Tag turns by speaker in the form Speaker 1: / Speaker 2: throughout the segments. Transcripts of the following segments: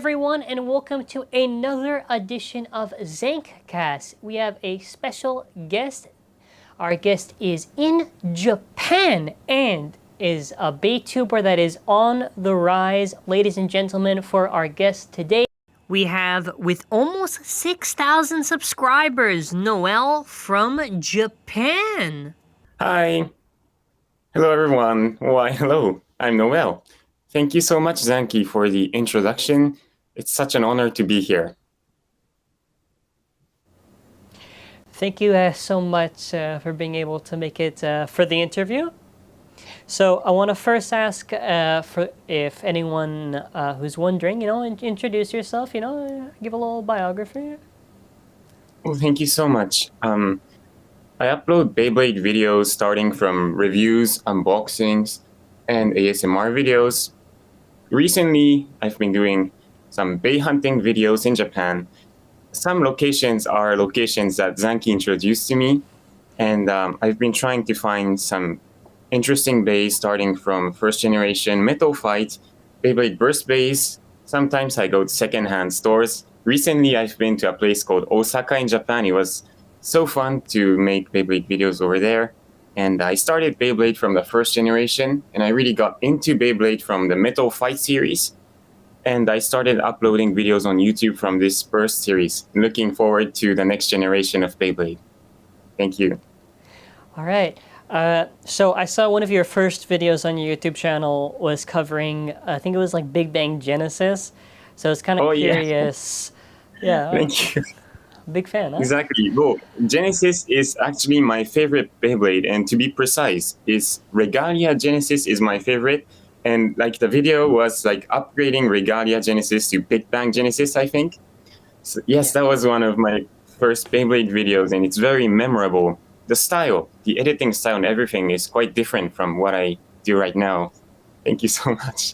Speaker 1: everyone, and welcome to another edition of ZankCast. We have a special guest. Our guest is in Japan and is a Baytuber that is on the rise. Ladies and gentlemen, for our guest today, we have, with almost 6,000 subscribers, Noel from Japan.
Speaker 2: Hi. Hello, everyone. Why, hello. I'm Noel. Thank you so much, Zankye, for the introduction. It's such an honor to be here.
Speaker 1: Thank you so much for being able to make it for the interview. So I want to first ask for if anyone who's wondering, introduce yourself, give a little biography.
Speaker 2: Well, thank you so much. I upload Beyblade videos starting from reviews, unboxings, and ASMR videos. Recently, I've been doing some Bey hunting videos in Japan. Some locations are locations that Zankye introduced to me, and I've been trying to find some interesting bays starting from first generation Metal Fight, Beyblade Burst bays. Sometimes I go to secondhand stores. Recently, I've been to a place called Osaka in Japan. It was so fun to make Beyblade videos over there. And I started Beyblade from the first generation, and I really got into Beyblade from the Metal Fight series. And I started uploading videos on YouTube from this Burst series. Looking forward to the next generation of Beyblade. Thank you.
Speaker 1: All right. So I saw one of your first videos on your YouTube channel was covering, I think it was like Big Bang Genesis. So it's kind of curious. Yeah.
Speaker 2: Thank you.
Speaker 1: Big fan, huh?
Speaker 2: Exactly. Well, Genesis is actually my favorite Beyblade, and to be precise, Regalia Genesis is my favorite. And like the video was like upgrading Regalia Genesis to Big Bang Genesis, I think. So, yes, that was one of my first Beyblade videos, and it's very memorable. The style, the editing style and everything is quite different from what I do right now. Thank you so much.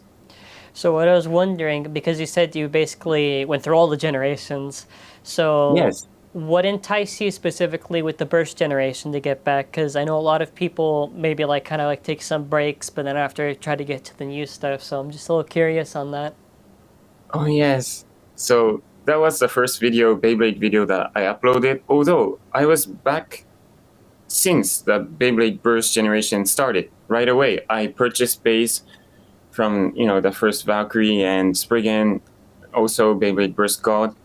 Speaker 1: So what I was wondering, because you said you basically went through all the generations, so
Speaker 2: yes.
Speaker 1: What enticed you specifically with the Burst generation to get back? Because I know a lot of people maybe kind of take some breaks, but then after try to get to the new stuff. So I'm just a little curious on that.
Speaker 2: Oh yes. So that was the first Beyblade video that I uploaded. Although I was back since the Beyblade Burst generation started. Right away, I purchased bays from the first Valkyrie and Spriggan, also Beyblade Burst God.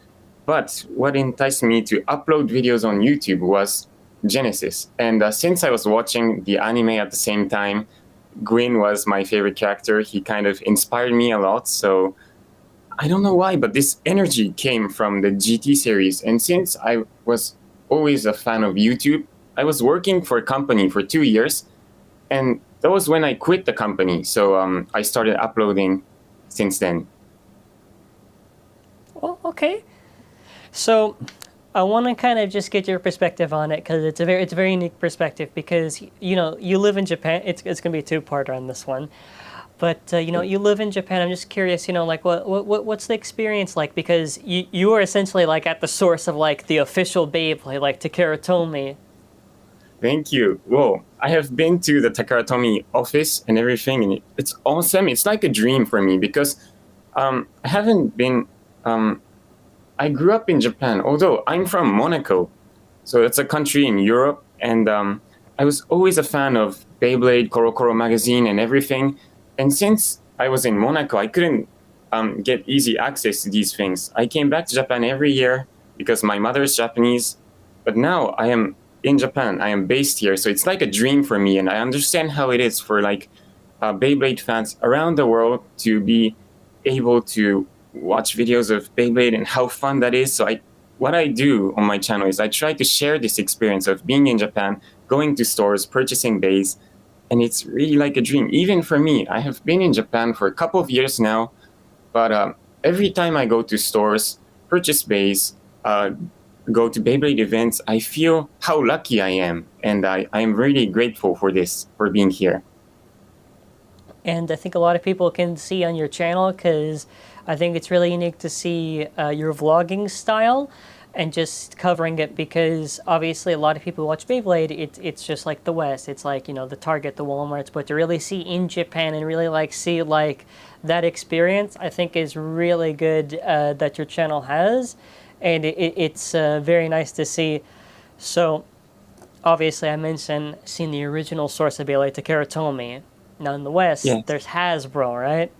Speaker 2: But what enticed me to upload videos on YouTube was Genesis. And since I was watching the anime at the same time, Gwyn was my favorite character. He kind of inspired me a lot. So I don't know why, but this energy came from the GT series. And since I was always a fan of YouTube, I was working for a company for 2 years. And that was when I quit the company. So I started uploading since then.
Speaker 1: Well, okay. So I want to kind of just get your perspective on it, because it's a very unique perspective, because you live in Japan. It's going to be a two-parter on this one, but you live in Japan. I'm just curious, what's the experience like, because you are essentially at the source of the official Beyblade, Takara Tomy.
Speaker 2: Thank you. Well, I have been to the Takara Tomy office and everything, and it's awesome. It's like a dream for me, because I haven't been. I grew up in Japan, although I'm from Monaco. So it's a country in Europe, and I was always a fan of Beyblade, Koro magazine, and everything. And since I was in Monaco, I couldn't get easy access to these things. I came back to Japan every year because my mother is Japanese, but now I am in Japan. I am based here, so it's like a dream for me, and I understand how it is for Beyblade fans around the world to be able to watch videos of Beyblade and how fun that is. So what I do on my channel is I try to share this experience of being in Japan, going to stores, purchasing bays, and it's really like a dream. Even for me, I have been in Japan for a couple of years now, but every time I go to stores, purchase bays, go to Beyblade events, I feel how lucky I am, and I am really grateful for being here.
Speaker 1: And I think a lot of people can see on your channel, because I think it's really unique to see your vlogging style. and just covering it, because obviously a lot of people who watch Beyblade, it's just like the West. It's like, the Target, the Walmarts, but to really see in Japan and really like see like that experience, I think is really good that your channel has, and it's very nice to see. So obviously I mentioned seeing the original source of Beyblade, Takara Tomy. Now in the West,
Speaker 2: Yes.
Speaker 1: there's Hasbro, right?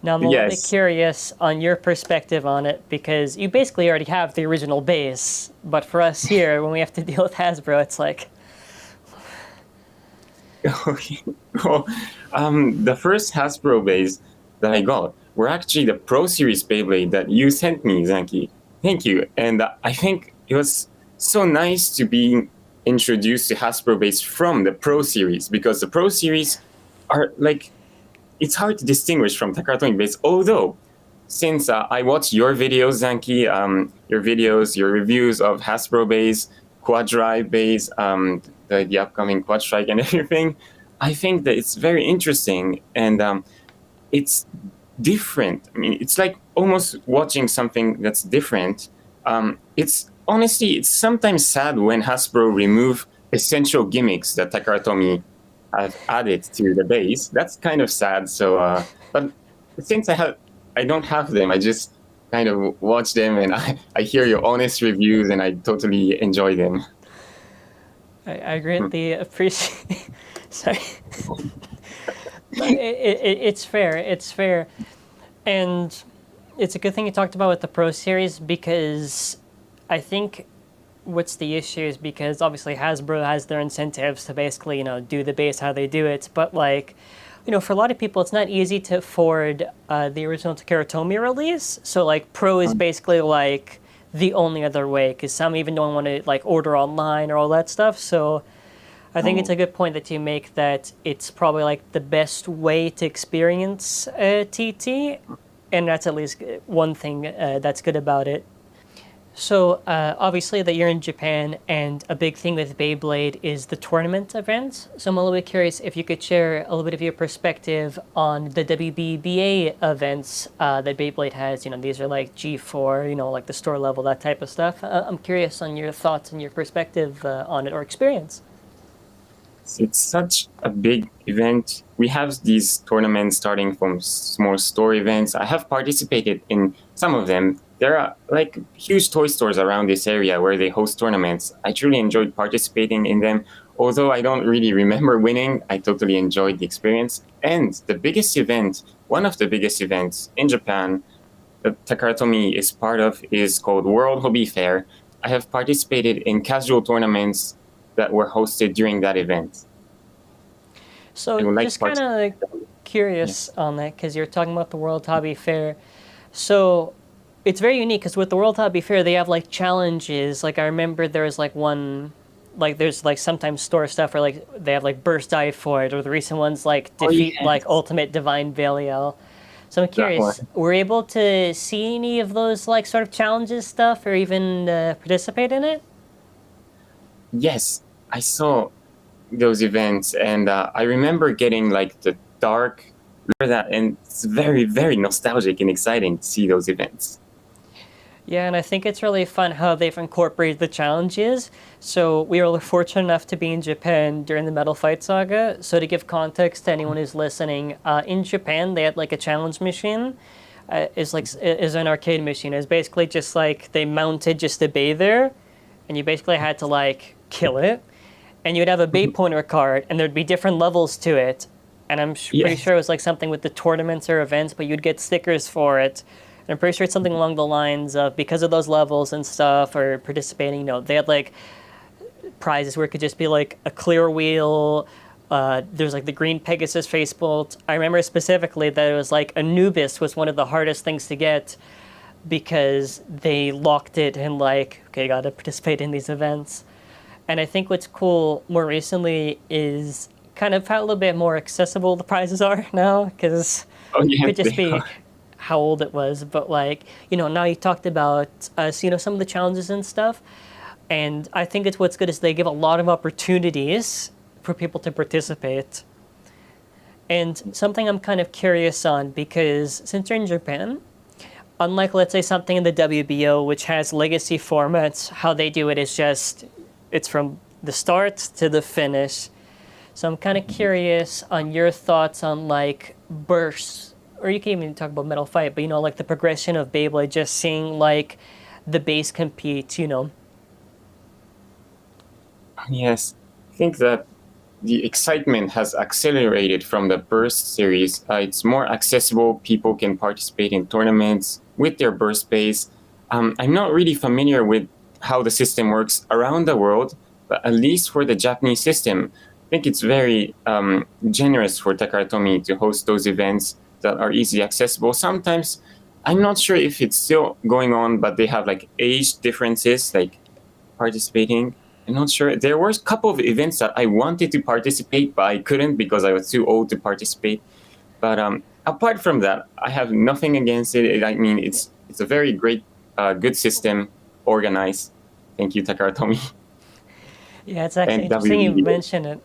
Speaker 1: Now, I'm a little bit
Speaker 2: Yes.
Speaker 1: curious on your perspective on it, because you basically already have the original base, but for us here, when we have to deal with Hasbro, it's like...
Speaker 2: Okay. Well, the first Hasbro base that I got were actually the Pro Series Beyblade that you sent me, Zankye. Thank you. And I think it was so nice to be introduced to Hasbro base from the Pro Series, because the Pro Series are like... It's hard to distinguish from Takara Tomy base, although since I watch your videos, Zankye, your videos, your reviews of Hasbro base, Quad Drive base, the upcoming Quad Strike and everything, I think that it's very interesting, and it's different. I mean, it's like almost watching something that's different. It's honestly, it's sometimes sad when Hasbro remove essential gimmicks that Takara Tomy have added to the base. That's kind of sad. So, but since I don't have them, I just kind of watch them, and I hear your honest reviews, and I totally enjoy them.
Speaker 1: I greatly appreciate... Sorry. It's fair. It's fair. And it's a good thing you talked about with the Pro Series, because I think what's the issue is because obviously Hasbro has their incentives to basically, do the base how they do it. But like, for a lot of people, it's not easy to afford the original Takara Tomy release. So like Pro is basically like the only other way, because some even don't want to like order online or all that stuff. So I think it's a good point that you make, that it's probably like the best way to experience TT. And that's at least one thing that's good about it. So obviously that you're in Japan, and a big thing with Beyblade is the tournament events. So I'm a little bit curious if you could share a little bit of your perspective on the WBBA events that Beyblade has. These are like G4, like the store level, that type of stuff. I'm curious on your thoughts and your perspective on it, or experience.
Speaker 2: It's such a big event. We have these tournaments starting from small store events. I have participated in some of them. There are like huge toy stores around this area where they host tournaments. I truly enjoyed participating in them. Although I don't really remember winning, I totally enjoyed the experience. And the biggest event, one of the biggest events in Japan that Takara Tomy is part of, is called World Hobby Fair. I have participated in casual tournaments that were hosted during that event.
Speaker 1: So just kind of curious on that, because you're talking about the World Hobby Fair. So it's very unique, because with the World Hobby Fair, they have like challenges. Like I remember there was like one, like there's like sometimes store stuff where like they have like burst dive for it, or the recent ones like defeat like Ultimate Divine Belial. So I'm curious, were you able to see any of those like sort of challenges stuff, or even participate in it?
Speaker 2: Yes, I saw those events, and I remember getting like the dark, and it's very, very nostalgic and exciting to see those events.
Speaker 1: Yeah, and I think it's really fun how they've incorporated the challenges. So we were fortunate enough to be in Japan during the Metal Fight Saga. So to give context to anyone who's listening, in Japan they had like a challenge machine. Is an arcade machine. It's basically just like they mounted just a bay there, and you basically had to like kill it. And you would have a bay pointer card, and there'd be different levels to it. And I'm pretty sure it was like something with the tournaments or events, but you'd get stickers for it. And I'm pretty sure it's something along the lines of, because of those levels and stuff, or participating, they had like prizes where it could just be like a clear wheel. There's like the green Pegasus face bolt. I remember specifically that it was like Anubis was one of the hardest things to get, because they locked it and like, okay, you got to participate in these events. And I think what's cool more recently is kind of how a little bit more accessible the prizes are now, because it could just be how old it was. But like, now you talked about, some of the challenges and stuff. And I think it's what's good is they give a lot of opportunities for people to participate. And something I'm kind of curious on, because since you're in Japan, unlike, let's say, something in the WBO, which has legacy formats, how they do it is just, it's from the start to the finish. So I'm kind of curious on your thoughts on, like, bursts, or you can even talk about Metal Fight, but, you know, like the progression of Beyblade, just seeing, like, the base compete, you know.
Speaker 2: Yes, I think that the excitement has accelerated from the Burst series. It's more accessible. People can participate in tournaments with their Burst base. I'm not really familiar with how the system works around the world, but at least for the Japanese system, I think it's very generous for Takara Tomy to host those events that are easily accessible. Sometimes, I'm not sure if it's still going on, but they have like age differences, like participating. I'm not sure. There were a couple of events that I wanted to participate, but I couldn't because I was too old to participate. But apart from that, I have nothing against it. I mean, it's a very great, good system, organized. Thank you, Takara Tomy.
Speaker 1: Yeah, it's actually
Speaker 2: And
Speaker 1: interesting you
Speaker 2: WBO.
Speaker 1: mention it,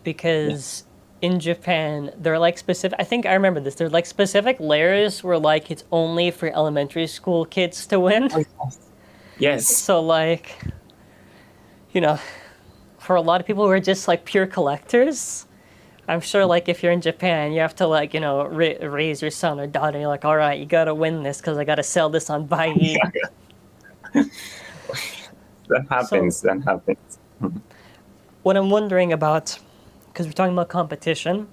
Speaker 1: because in Japan, there are like specific, I think I remember this, there are like specific layers where like it's only for elementary school kids to win.
Speaker 2: Yes.
Speaker 1: So like, you know, for a lot of people who are just like pure collectors, I'm sure like if you're in Japan, you have to like, you know, raise your son or daughter, and you're like, all right, you gotta win this because I gotta sell this on Buyee.
Speaker 2: That happens.
Speaker 1: So-
Speaker 2: That happens.
Speaker 1: What I'm wondering about, because we're talking about competition,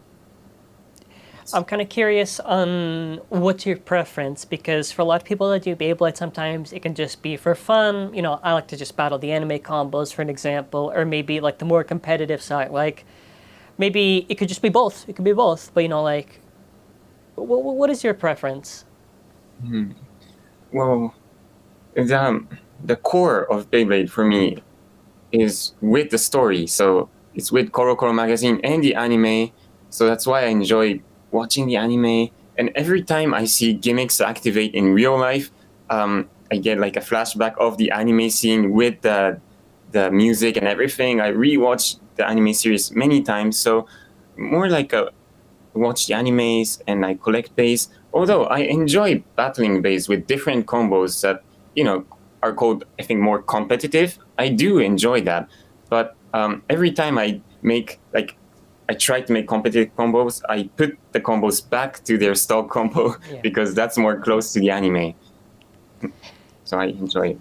Speaker 1: I'm kind of curious on what's your preference, because for a lot of people that do Beyblade, sometimes it can just be for fun. You know, I like to just battle the anime combos, for an example, or maybe like the more competitive side. Like, maybe it could just be both. It could be both, but you know, like, what is your preference?
Speaker 2: Well, the core of Beyblade for me is with the story. So it's with Koro Koro magazine and the anime. So that's why I enjoy watching the anime. And every time I see gimmicks activate in real life, I get like a flashback of the anime scene with the music and everything. I rewatch the anime series many times. So more like a watch the animes and I collect base. Although I enjoy battling base with different combos that, you know, are called, I think, more competitive. I do enjoy that. But every time I make, like, I try to make competitive combos, I put the combos back to their stock combo
Speaker 1: Yeah.
Speaker 2: because that's more close to the anime. So I enjoy it.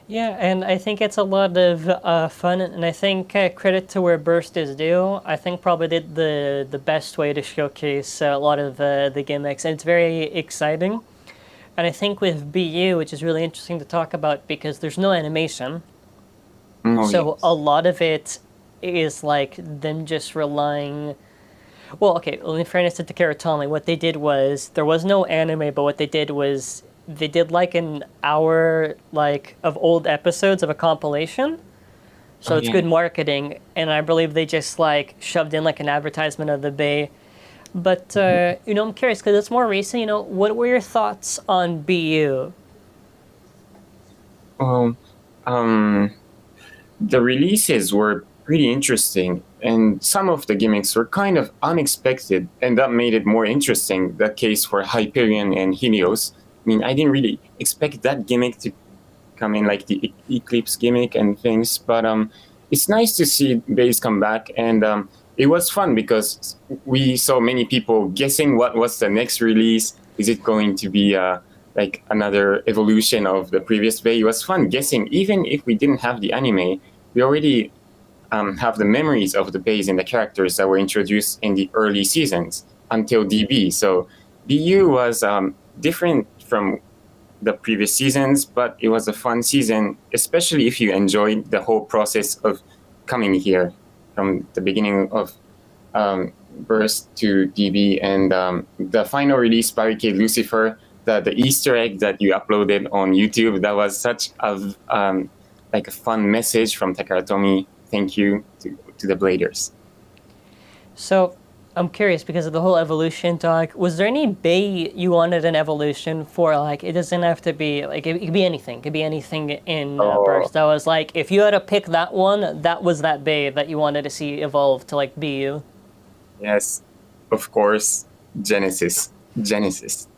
Speaker 1: Yeah, and I think it's a lot of fun, and I think credit to where Burst is due. I think probably did the best way to showcase a lot of the gimmicks, and it's very exciting. And I think with BU, which is really interesting to talk about because there's no animation,
Speaker 2: Oh,
Speaker 1: so
Speaker 2: yes.
Speaker 1: a lot of it is like them just relying. Well, okay, well, in fairness to Takara Tomy, what they did was there was no anime, but what they did was they did like an hour like of old episodes of a compilation. So
Speaker 2: Oh,
Speaker 1: it's
Speaker 2: yeah.
Speaker 1: good marketing, and I believe they just like shoved in like an advertisement of the Bay. But you know, I'm curious because it's more recent. You know, what were your thoughts on BU?
Speaker 2: Well, the releases were pretty interesting, and some of the gimmicks were kind of unexpected, and that made it more interesting. The case for Hyperion and Helios. I mean, I didn't really expect that gimmick to come in, like the Eclipse gimmick and things, but it's nice to see Base come back, and it was fun because we saw many people guessing what was the next release. Is it going to be like another evolution of the previous Bay? It was fun guessing, even if we didn't have the anime. We already have the memories of the Bays and the characters that were introduced in the early seasons until DB. So BU was different from the previous seasons, but it was a fun season, especially if you enjoyed the whole process of coming here from the beginning of Burst to DB and the final release, Barricade Lucifer, the Easter egg that you uploaded on YouTube. That was such a like a fun message from Takara Tomy. Thank you to the Bladers.
Speaker 1: So I'm curious because of the whole evolution talk. Was there any Bay you wanted an evolution for? Like, it doesn't have to be like it could be anything. It could be anything in Burst. That was like if you had to pick that one, that was that Bay that you wanted to see evolve to like BU.
Speaker 2: Yes, of course, Genesis.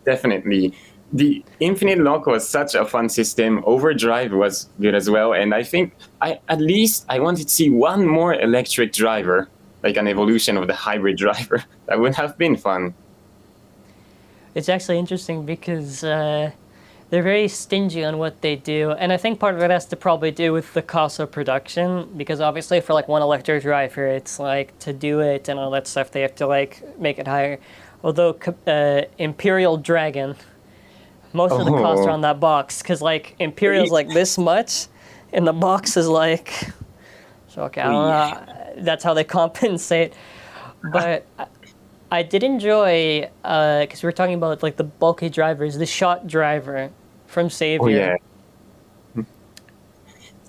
Speaker 2: Definitely. the Infinite Lock was such a fun system. Overdrive was good as well, and I think at least I wanted to see one more electric driver, like an evolution of the hybrid driver. That would have been fun.
Speaker 1: It's actually interesting because they're very stingy on what they do, and I think part of it has to probably do with the cost of production, because obviously for like one electric driver, it's like to do it and all that stuff, they have to like make it higher. Although Imperial Dragon, most of the costs are on that box, because like Imperial's like this much, and the box is like, so okay, I don't know, that's how they compensate. But I did enjoy, because we were talking about like the bulky drivers, the shot driver from Savior.
Speaker 2: Oh yeah.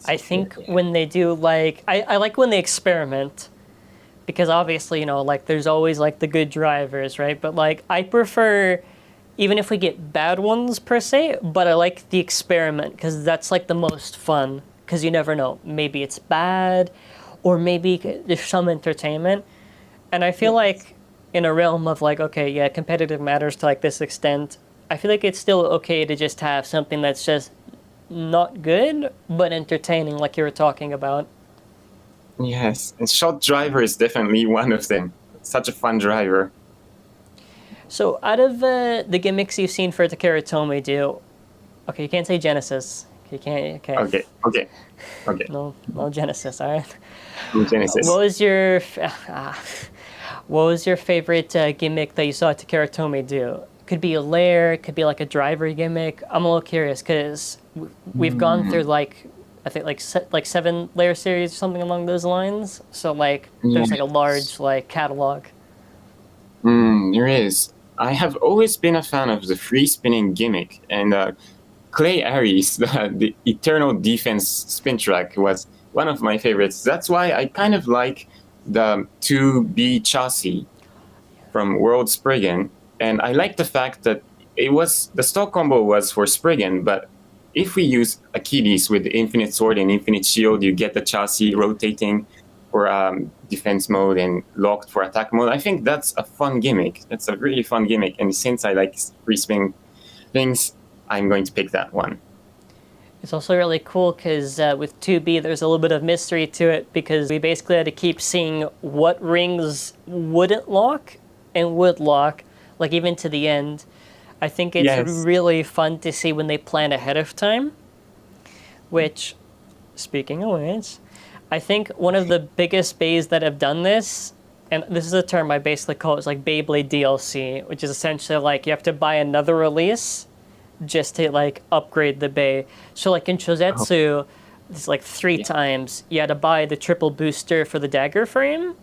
Speaker 1: I think when they do like, I like when they experiment, because obviously, you know, like there's always like the good drivers, right? But like I prefer, even if we get bad ones per se, but I like the experiment because that's like the most fun, because you never know. Maybe it's bad, or maybe there's some entertainment. And I feel like in a realm of like, okay, yeah, competitive matters to like this extent, I feel like it's still okay to just have something that's just not good, but entertaining, like you were talking about.
Speaker 2: Yes, and shot driver is definitely one of them. Such a fun driver.
Speaker 1: So out of the gimmicks you've seen for Takara Tomy do, okay, you can't say Genesis. You can't, okay.
Speaker 2: Okay.
Speaker 1: No Genesis, all right.
Speaker 2: Genesis.
Speaker 1: What was your favorite gimmick that you saw Takara Tomy do? Could be a lair, could be like a driver gimmick. I'm a little curious because we've gone through like, I think like 7 layer series or something along those lines. So like there's like a large like catalog.
Speaker 2: There is. I have always been a fan of the free spinning gimmick, and Clay Aries, the Eternal Defense spin track, was one of my favorites. That's why I kind of like the 2B chassis from World Spriggan, and I like the fact that the stock combo was for Spriggan, but if we use Achilles with the Infinite Sword and Infinite Shield, you get the chassis rotating for defense mode and locked for attack mode. I think that's a fun gimmick. That's a really fun gimmick, and since I like free spin things, I'm going to pick that one.
Speaker 1: It's also really cool because with 2B, there's a little bit of mystery to it, because we basically had to keep seeing what rings wouldn't lock and would lock, like even to the end. I think it's really fun to see when they plan ahead of time, which, speaking of which, I think one of the biggest bays that have done this, and this is a term I basically call it, is like Beyblade DLC, which is essentially like you have to buy another release just to like upgrade the bay. So like in Chozetsu, it's like 3 times. You had to buy the triple booster for the dagger frame.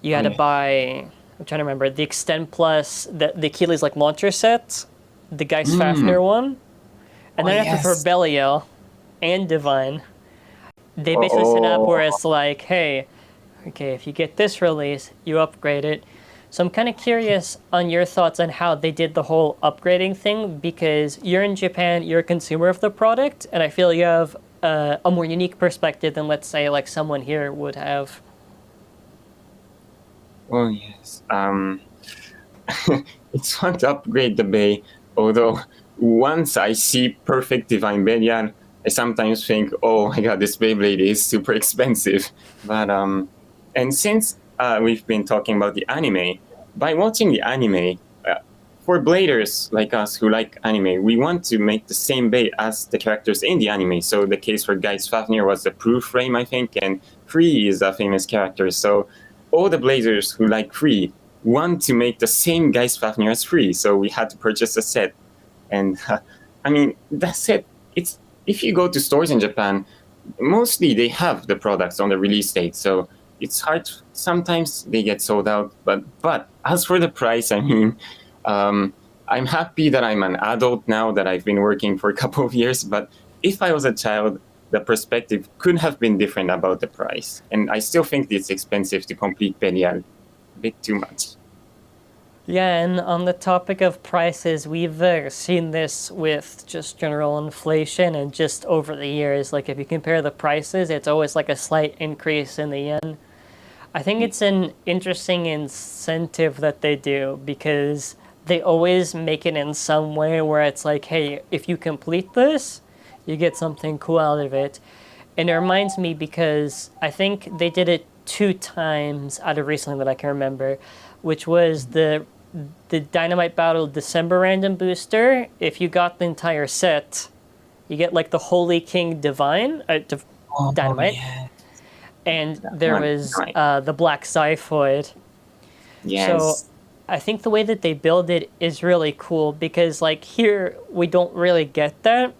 Speaker 1: You had to buy, I'm trying to remember, the Extend Plus, the Achilles like launcher set, the Geist Fafnir one, and then after for Belial and Divine, they basically set up where it's like, hey, okay, if you get this release, you upgrade it. So I'm kind of curious on your thoughts on how they did the whole upgrading thing, because you're in Japan, you're a consumer of the product, and I feel you have a more unique perspective than, let's say, like someone here would have.
Speaker 2: Oh, yes. It's fun to upgrade the bay, although once I see perfect Divine Belial, I sometimes think, oh my god, this Beyblade is super expensive. But, and since we've been talking about the anime, by watching the anime, for bladers like us who like anime, we want to make the same bay as the characters in the anime. So the case for Geist Fafnir was the Proof frame, I think, and Free is a famous character. So all the bladers who like Free want to make the same Geist Fafnir as Free. So we had to purchase a set. And I mean, that set, it's, if you go to stores in Japan, mostly they have the products on the release date. So it's hard. Sometimes they get sold out. But as for the price, I mean, I'm happy that I'm an adult now, that I've been working for a couple of years. But if I was a child, the perspective could have been different about the price. And I still think it's expensive to complete Belial. A bit too much.
Speaker 1: Yeah, and on the topic of prices, we've seen this with just general inflation and just over the years. Like if you compare the prices, it's always like a slight increase in the yen. I think it's an interesting incentive that they do, because they always make it in some way where it's like, hey, if you complete this, you get something cool out of it. And it reminds me because I think they did it 2 times out of recently that I can remember, which was the Dynamite Battle December random booster. If you got the entire set, you get like the Holy King Divine Dynamite,
Speaker 2: yeah.
Speaker 1: and there was the Black Xiphoid.
Speaker 2: Yes.
Speaker 1: So I think the way that they build it is really cool because like here we don't really get that.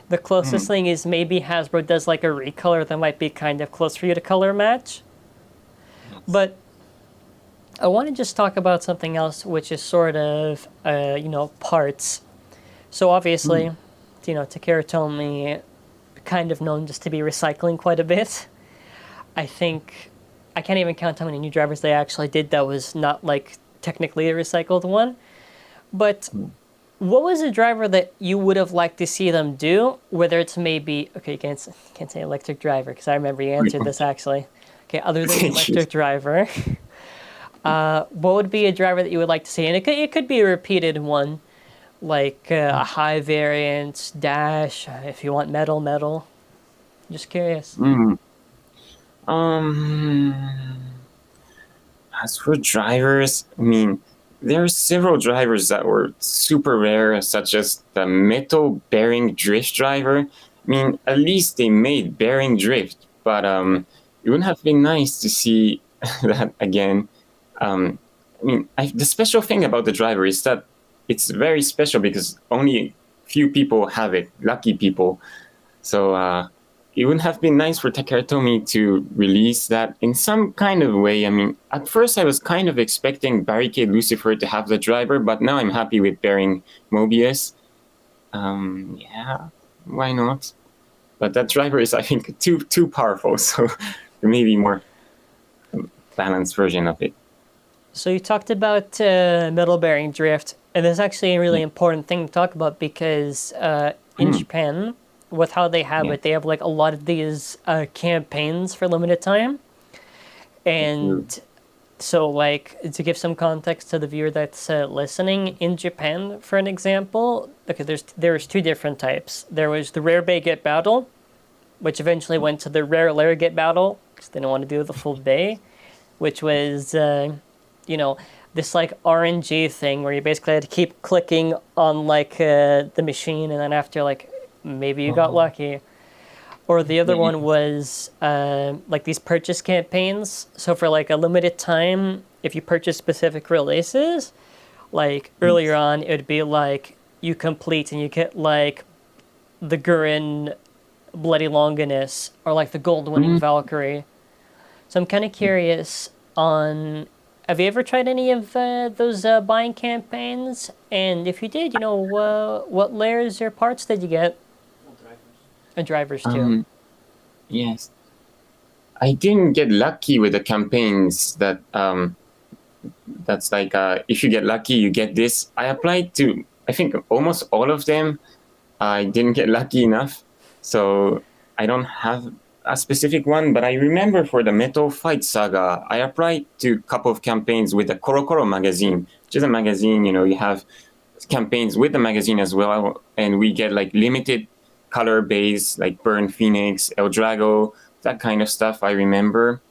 Speaker 1: The closest thing is maybe Hasbro does like a recolor that might be kind of close for you to color match. But I want to just talk about something else, which is sort of, parts. So obviously, Takara Tomy, kind of known just to be recycling quite a bit. I think, I can't even count how many new drivers they actually did that was not like technically a recycled one. But what was a driver that you would have liked to see them do? Whether it's maybe, okay, you can't say electric driver because I remember you answered this actually. Okay, other than electric driver. What would be a driver that you would like to see? And it could be a repeated one, like a high variant, dash, if you want metal. Just curious.
Speaker 2: As for drivers, I mean, there are several drivers that were super rare, such as the metal bearing drift driver. I mean, at least they made bearing drift, but it would have been nice to see that again. The special thing about the driver is that it's very special because only few people have it, lucky people. So it would have been nice for Takara Tomy to release that in some kind of way. I mean, at first I was kind of expecting Barricade Lucifer to have the driver, but now I'm happy with bearing Mobius. Yeah, why not? But that driver is, I think, too powerful, so there may be more balanced version of it.
Speaker 1: So you talked about metal bearing drift, and that's actually a really important thing to talk about because in Japan, with how they have it, they have like a lot of these campaigns for limited time. And so like to give some context to the viewer that's listening, in Japan, for an example, okay, there's 2 different types. There was the Rare Bay Get Battle, which eventually went to the Rare Lair Get Battle because they didn't want to do the full bay, which was this like RNG thing where you basically had to keep clicking on like the machine, and then after like maybe you got lucky. Or the other one was like these purchase campaigns. So for like a limited time, if you purchase specific releases, like earlier on, it would be like you complete and you get like the Gurren Bloody Longinus or like the Gold Winning Valkyrie. So I'm kind of curious on, have you ever tried any of those buying campaigns? And if you did, what layers or parts did you get? And drivers too.
Speaker 2: Yes. I didn't get lucky with the campaigns that that's like if you get lucky you get this. I applied to I think almost all of them. I didn't get lucky enough, so I don't have a specific one, but I remember for the Metal Fight Saga, I applied to a couple of campaigns with the Koro magazine, which is a magazine, you have campaigns with the magazine as well, and we get like limited color base, like Burn Phoenix, El Drago, that kind of stuff I remember.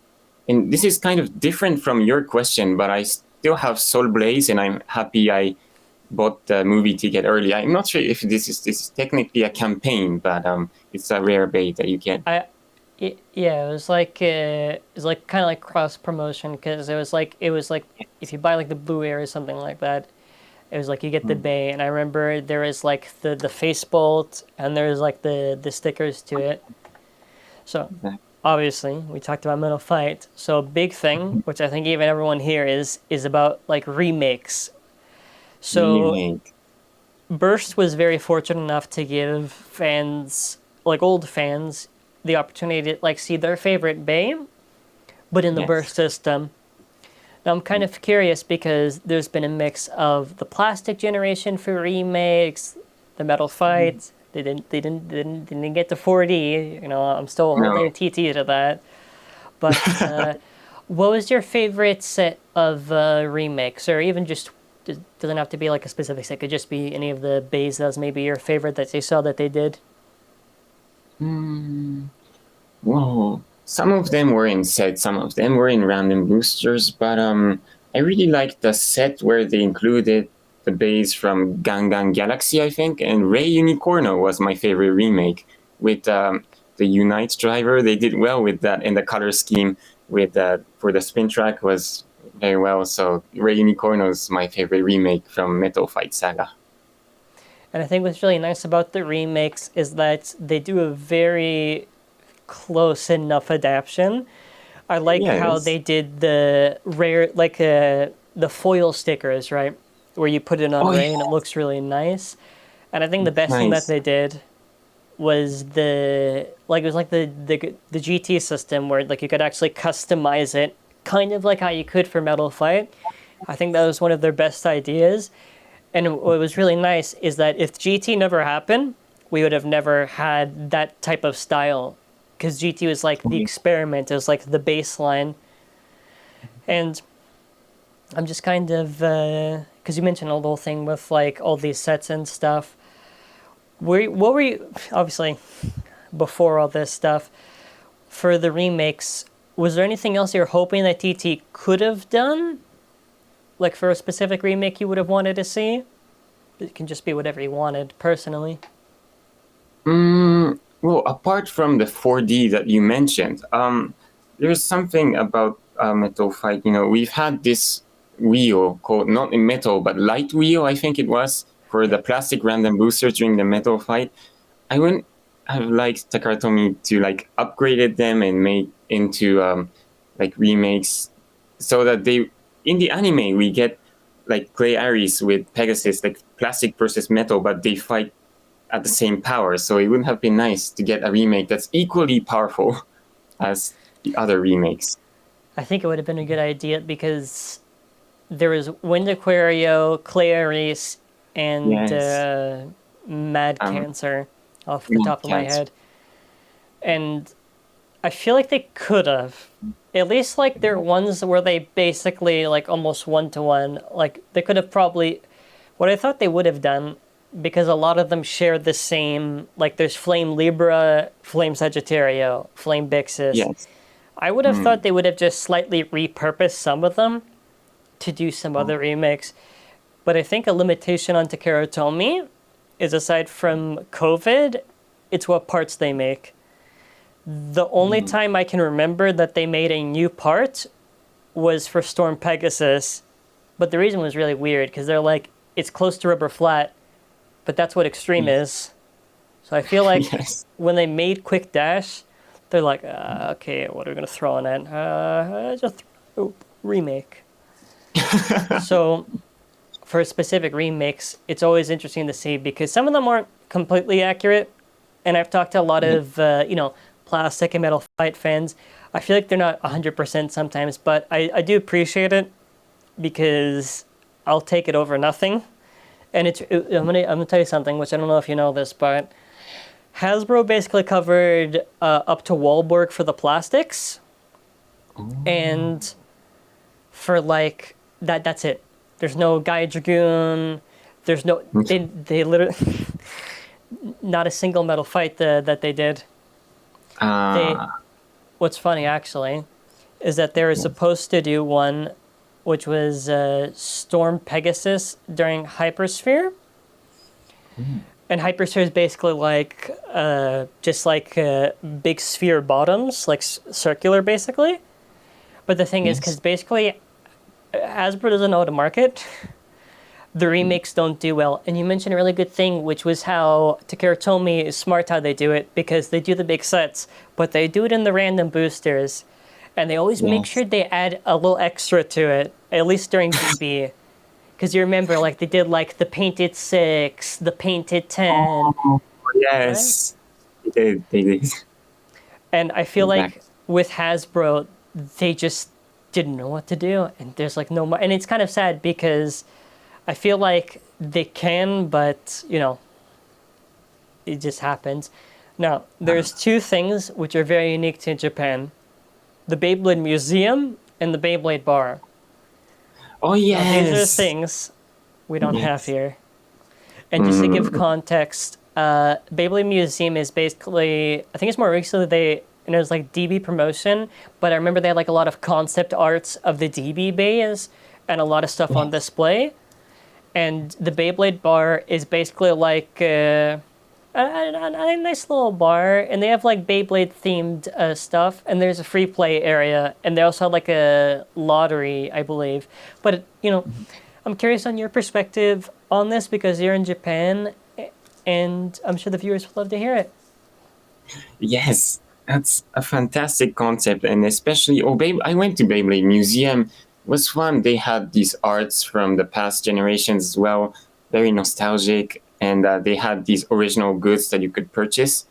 Speaker 2: And this is kind of different from your question, but I still have Soul Blaze, and I'm happy I bought the movie ticket early. I'm not sure if this is technically a campaign, but it's a rare bait that you get.
Speaker 1: It was like kind of like cross promotion because it was like if you buy like the Blu-ray or something like that, it was like you get the bay, and I remember there was like the face bolt, and there's like the stickers to it. So obviously we talked about Metal Fight. So a big thing, which I think even everyone here is about like remakes. So Burst was very fortunate enough to give fans, like old fans, the opportunity to like see their favorite bay, but in the Burst system. Now I'm kind of curious because there's been a mix of the plastic generation for remakes, the Metal Fight. They didn't get to 4D. I'm still holding a TT to that. But what was your favorite set of remakes, or even just doesn't have to be like a specific set. It could just be any of the bays that was maybe your favorite that you saw that they did.
Speaker 2: Whoa. Some of them were in sets, some of them were in random boosters, but I really liked the set where they included the base from Gangan Galaxy, I think, and Ray Unicorno was my favorite remake with the Unite driver. They did well with that, and the color scheme with for the spin track was very well. So Ray Unicorno is my favorite remake from Metal Fight Saga.
Speaker 1: And I think what's really nice about the remakes is that they do a very close enough adaptation. I like how they did the rare, like the foil stickers, right? Where you put it on Ray and it looks really nice. And I think the best thing that they did was the GT system where like you could actually customize it, kind of like how you could for Metal Fight. I think that was one of their best ideas. And what was really nice is that if GT never happened, we would have never had that type of style. Because GT was like the experiment, it was like the baseline. And I'm just kind of, because you mentioned the whole thing with like all these sets and stuff. What were you, obviously, before all this stuff, for the remakes, was there anything else you're hoping that TT could have done? Like for a specific remake you would have wanted to see? It can just be whatever you wanted, personally.
Speaker 2: Well, apart from the 4D that you mentioned, there's something about Metal Fight. You know, we've had this wheel called, not in metal, but light wheel, I think it was, for the plastic random boosters during the Metal Fight. I wouldn't have liked Takara Tomy to like upgraded them and make into like remakes so that they, in the anime, we get like Clay Ares with Pegasus, like plastic versus metal, but they fight at the same power. So it wouldn't have been nice to get a remake that's equally powerful as the other remakes.
Speaker 1: I think it would have been a good idea because there was Wind Aquario, Clay Ares, and Mad Cancer off the top of my head. And I feel like they could have. At least like there are ones where they basically like almost one-to-one. Like they could have probably, what I thought they would have done, because a lot of them share the same, like there's Flame Libra, Flame Sagittario, Flame Bixis.
Speaker 2: Yes.
Speaker 1: I would have thought they would have just slightly repurposed some of them to do some other remakes. But I think a limitation on Takara Tomy is, aside from COVID, it's what parts they make. The only time I can remember that they made a new part was for Storm Pegasus. But the reason was really weird, because they're like, it's close to Rubber Flat, but that's what Extreme is. So I feel like when they made Quick Dash, they're like, okay, what are we going to throw in it? Just remake. So for specific remakes, it's always interesting to see, because some of them aren't completely accurate. And I've talked to a lot of, plastic and Metal Fight fans. I feel like they're not 100% sometimes, but I do appreciate it, because I'll take it over nothing. And I'm gonna tell you something, which I don't know if you know this, but Hasbro basically covered up to Wahlberg for the plastics, and for like that's it. There's no Gaia Dragoon. There's no they literally not a single Metal Fight that they did. What's funny actually is that they were supposed to do one, which was Storm Pegasus during Hypersphere. And Hypersphere is basically like just like big sphere bottoms, like circular basically. But the thing is, because basically Hasbro doesn't know how to market, the remakes don't do well. And you mentioned a really good thing, which was how Takara Tomy is smart how they do it, because they do the big sets, but they do it in the random boosters. And they always make sure they add a little extra to it, at least during BB. Because you remember, like, they did, like, the Painted 6, the Painted 10.
Speaker 2: Oh, yes. Right? They did. And
Speaker 1: I feel like with Hasbro, they just didn't know what to do. And there's, like, no more. And it's kind of sad, because I feel like they can, but, it just happens. Now, there's two things which are very unique to Japan. The Beyblade Museum and the Beyblade Bar.
Speaker 2: Oh, yes.
Speaker 1: These are things we don't have
Speaker 2: Yes.
Speaker 1: here. And just to give context, Beyblade Museum is basically, I think it's more recently and it was like DB promotion, but I remember they had like a lot of concept arts of the DB bays and a lot of stuff on display. And the Beyblade Bar is basically like a nice little bar, and they have like Beyblade themed stuff, and there's a free play area, and they also have like a lottery, I believe. But I'm curious on your perspective on this because you're in Japan, and I'm sure the viewers would love to hear it.
Speaker 2: Yes, that's a fantastic concept, and especially I went to Beyblade Museum. It was fun. They had these arts from the past generations as well, very nostalgic, and they had these original goods that you could purchase.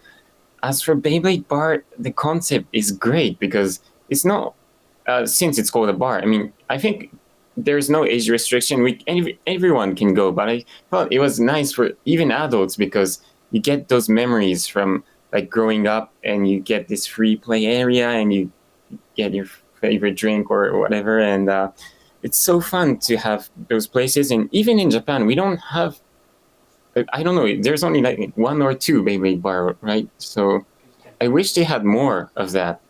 Speaker 2: As for Beyblade Bar, the concept is great because it's not since it's called a bar. I mean, I think there's no age restriction. Everyone can go, but I thought it was nice for even adults because you get those memories from like growing up, and you get this free play area, and you get your favorite drink or whatever, and it's so fun to have those places. And even in Japan, we don't have. I don't know. There's only like 1 or 2 Beyblade Bar, right? So I wish they had more of that.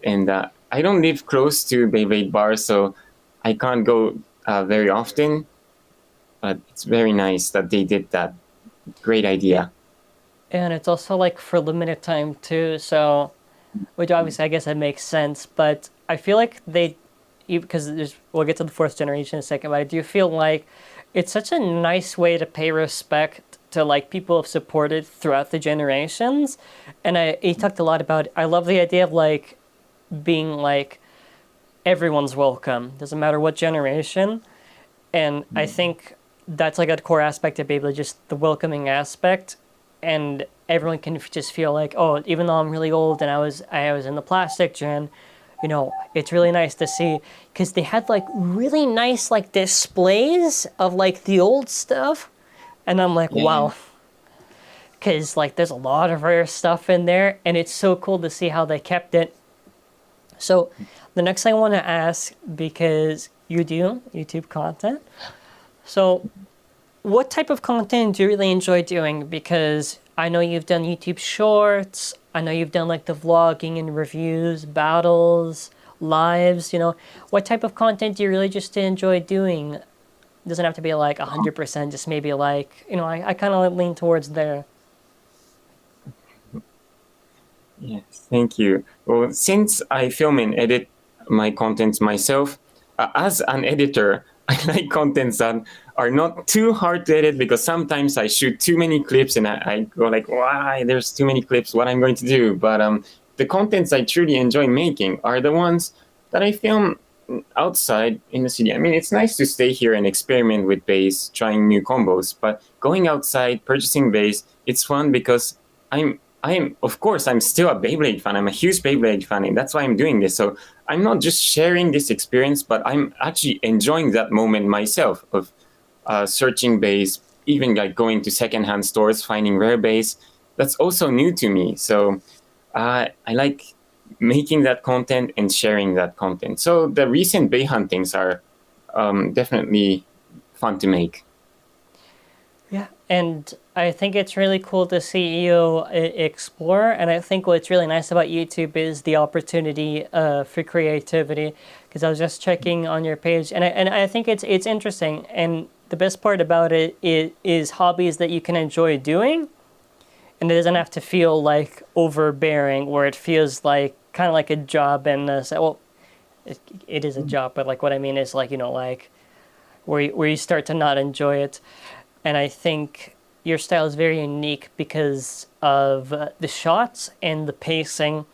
Speaker 2: And I don't live close to Beyblade Bar, so I can't go very often. But it's very nice that they did that. Great idea.
Speaker 1: And it's also like for limited time too, so which obviously I guess that makes sense. But I feel like because we'll get to the 4th generation in a second, but I do feel like it's such a nice way to pay respect to like people have supported throughout the generations. And he talked a lot about, I love the idea of like being like everyone's welcome, doesn't matter what generation. And I think that's like a core aspect of Beyblade, just the welcoming aspect. And everyone can just feel like, oh, even though I'm really old and I was in the plastic gen, it's really nice to see, because they had like really nice like displays of like the old stuff, and I'm like, wow, because like there's a lot of rare stuff in there, and it's so cool to see how they kept it. So the next thing I want to ask, because you do YouTube content, so what type of content do you really enjoy doing? Because I know you've done YouTube shorts, I know you've done like the vlogging and reviews, battles, lives, what type of content do you really just enjoy doing? It doesn't have to be like 100%, just maybe like, I kind of lean towards there.
Speaker 2: Yes, thank you. Well, since I film and edit my content myself, as an editor, I like contents that are not too hard to edit, because sometimes I shoot too many clips and I go like, why, there's too many clips, what I'm going to do. But the contents I truly enjoy making are the ones that I film outside in the city. I mean, it's nice to stay here and experiment with bass, trying new combos, but going outside, purchasing bass, it's fun because of course, I'm still a Beyblade fan. I'm a huge Beyblade fan, and that's why I'm doing this. So I'm not just sharing this experience, but I'm actually enjoying that moment myself of searching bass, even like going to secondhand stores, finding rare bass. That's also new to me. So I like making that content and sharing that content. So the recent bay huntings are definitely fun to make.
Speaker 1: Yeah, and I think it's really cool to see you explore, and I think what's really nice about YouTube is the opportunity for creativity, because I was just checking on your page, and I think it's interesting, and the best part about it is hobbies that you can enjoy doing, and it doesn't have to feel like overbearing, where it feels like kind of like a job, and well, it is a job, but like what I mean is like, like where you start to not enjoy it. And I think your style is very unique because of the shots and the pacing.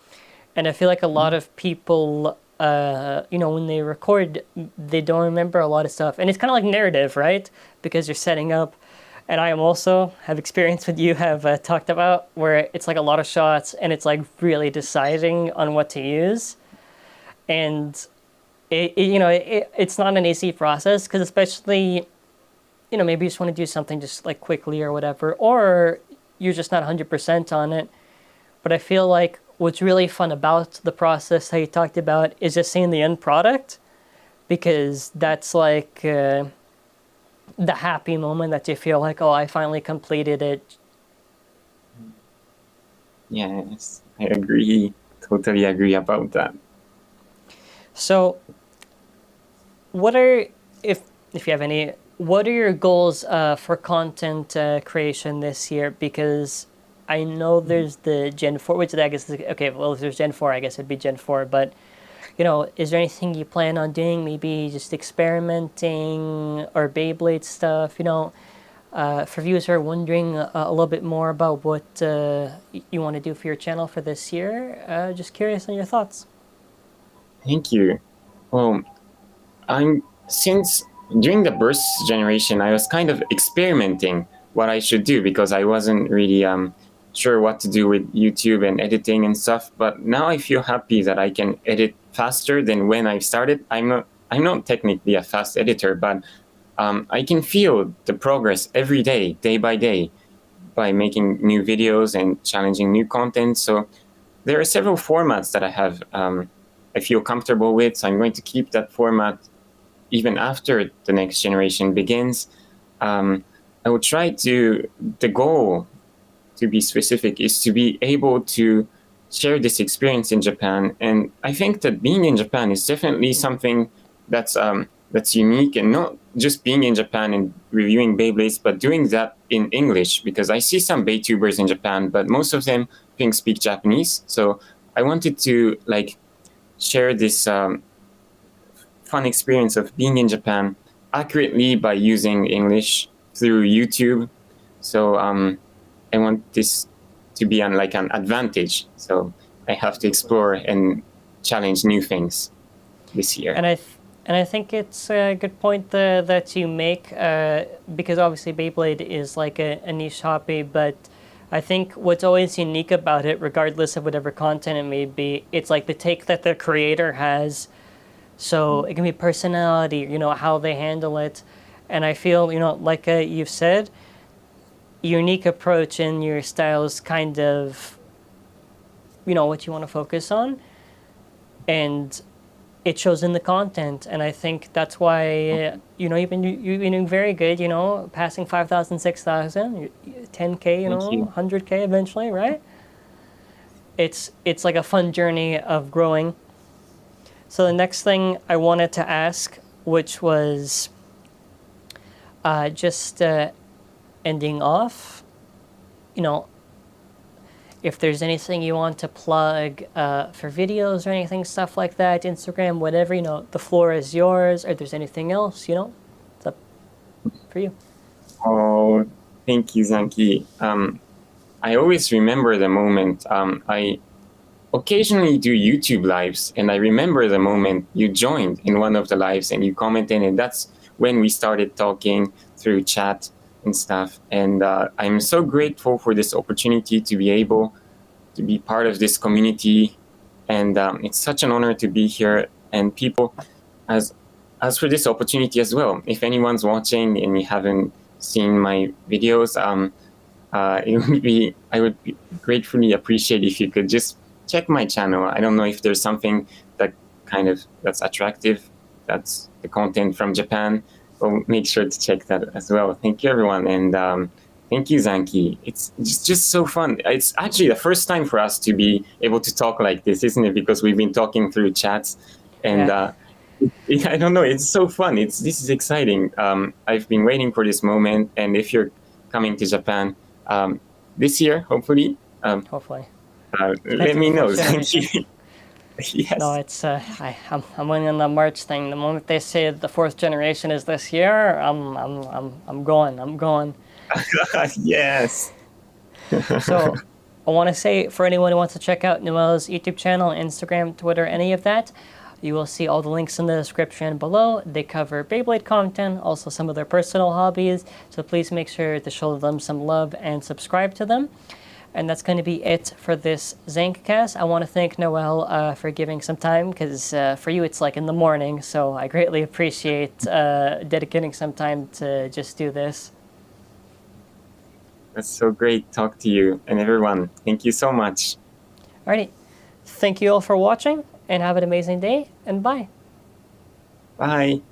Speaker 1: And I feel like a lot of people, when they record, they don't remember a lot of stuff. And it's kind of like narrative, right? Because you're setting up. And I have experience with you have talked about, where it's like a lot of shots and it's like really deciding on what to use. And, it's not an easy process, because especially, maybe you just want to do something just like quickly or whatever, or you're just not 100% on it. But I feel like what's really fun about the process that you talked about is just seeing the end product, because that's like, the happy moment that you feel like, oh, I finally completed it?
Speaker 2: Yes, I agree. Totally agree about that.
Speaker 1: So, what are if you have any? What are your goals for content creation this year? Because I know there's the Gen 4, which I guess is, okay. Well, if there's Gen 4, I guess it'd be Gen 4. But is there anything you plan on doing? Maybe just experimenting or Beyblade stuff. For viewers who are wondering a little bit more about what you want to do for your channel for this year, just curious on your thoughts.
Speaker 2: Thank you. Well, since during the Burst generation, I was kind of experimenting what I should do because I wasn't really sure what to do with YouTube and editing and stuff. But now I feel happy that I can edit faster than when I started. I'm not technically a fast editor, but I can feel the progress every day, day by day, by making new videos and challenging new content. So there are several formats that I feel comfortable with. So I'm going to keep that format even after the next generation begins. I will try the goal, to be specific, is to be able to share this experience in Japan. And I think that being in Japan is definitely something that's unique, and not just being in Japan and reviewing Beyblades, but doing that in English, because I see some Beytubers in Japan, but most of them speak Japanese. So I wanted to share this fun experience of being in Japan accurately by using English through YouTube. So I want this to be an advantage. So I have to explore and challenge new things this year.
Speaker 1: And I think it's a good point that you make, because obviously Beyblade is like a niche hobby, but I think what's always unique about it, regardless of whatever content it may be, it's like the take that the creator has. So it can be personality, how they handle it. And I feel, like you've said, unique approach in your style is kind of, what you want to focus on. And it shows in the content. And I think that's why, you've been doing very good, passing 5,000, 6,000, 10K, 100K eventually, right? It's like a fun journey of growing. So the next thing I wanted to ask, which was just ending off, if there's anything you want to plug for videos or anything, stuff like that, Instagram, whatever, the floor is yours. Or if there's anything else, it's up for you.
Speaker 2: Oh, thank you, Zankye. I always remember the moment. I occasionally do YouTube lives, and I remember the moment you joined in one of the lives and you commented, and that's when we started talking through chat and stuff. And I'm so grateful for this opportunity to be able to be part of this community. And it's such an honor to be here. And people, as for this opportunity as well, if anyone's watching and you haven't seen my videos, I would gratefully appreciate if you could just check my channel. I don't know if there's something that's attractive, that's the content from Japan. Well, make sure to check that as well. Thank you, everyone, and thank you, Zankye. It's just so fun. It's actually the first time for us to be able to talk like this, isn't it? Because we've been talking through chats, and I don't know. It's so fun. This is exciting. I've been waiting for this moment, and if you're coming to Japan this year, hopefully. Let me know. Thank you. Yes.
Speaker 1: No, it's I'm winning on the March thing. The moment they say the 4th generation is this year, I'm going.
Speaker 2: Yes.
Speaker 1: So I want to say, for anyone who wants to check out Noel's YouTube channel, Instagram, Twitter, any of that, you will see all the links in the description below. They cover Beyblade content, also some of their personal hobbies. So please make sure to show them some love and subscribe to them. And that's going to be it for this ZankCast. I want to thank Noel for giving some time, because for you it's like in the morning, so I greatly appreciate dedicating some time to just do this.
Speaker 2: That's so great. Talk to you and everyone. Thank you so much.
Speaker 1: Alrighty. Thank you all for watching, and have an amazing day, and bye.
Speaker 2: Bye.